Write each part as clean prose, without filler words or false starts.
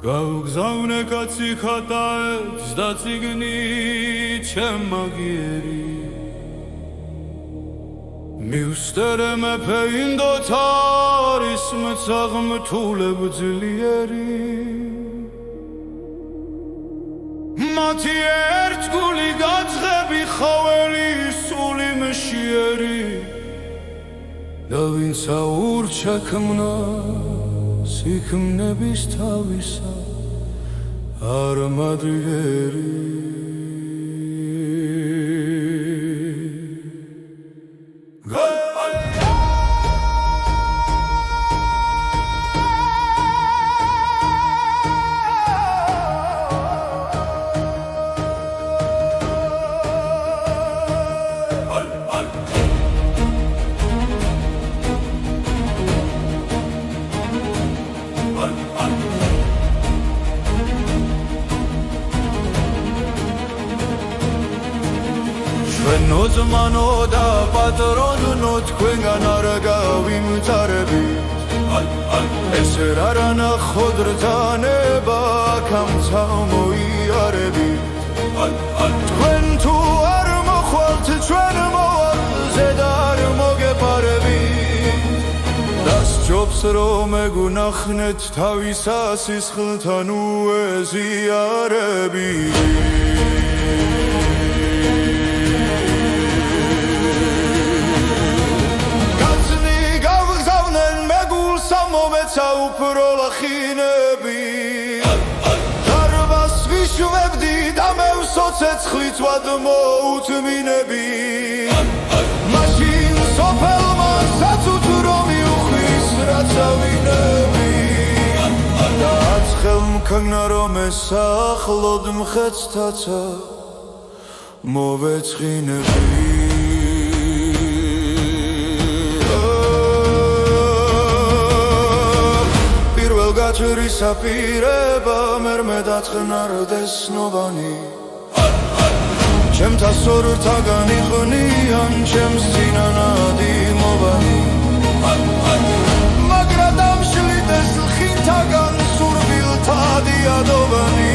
გავგზავნე კაცი ხატაებს და წიგნით ჩემმაგიერი მივსტერე მეფე ინდოთ არის მწაღმთულებ ძლიერი მათი ერთგული გაძღები ხოველი სული მშიერი და ვინც აურჩა ქმნას იქმნების თავისა არ მადლიერი Nozmano da patrono თქვენგან არ გავიმწარებით ეს არ ანა ხოდრთანება კამცა მოიარებით თქვენ თუ არ მოხვალთ ჩვენ მოვალზე და არ მოგეპარებით დასჯობს რომ ეგუნახნეთ თავისა სისხლთან უეზიარები უფრო ლახინები დარბას ვიშვებდი და მე ვსოცეცხლით ვად მოუთმინები მაშინ სოფელმა საწუთ რომ მიუხვის რაც ავინები და ხელმქნა რომ ესახლოდ მხეცთაცა მოვეცხინები რისაპირება მერ მე დაწყნარდეს ნოვანი ჩემთა სორთაგან იყვნიან ჩემს ძინანადი მოვანი მაგრა დამშლიდეს ლხინთაგან სურვილთა დიადოვანი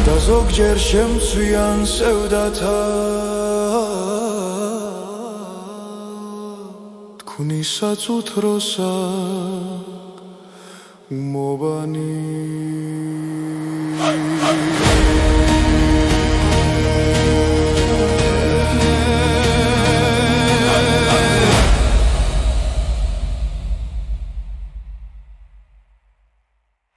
და ზოგჯერ შემცვიან სევდათა თქვნისაც უთროსა Mobani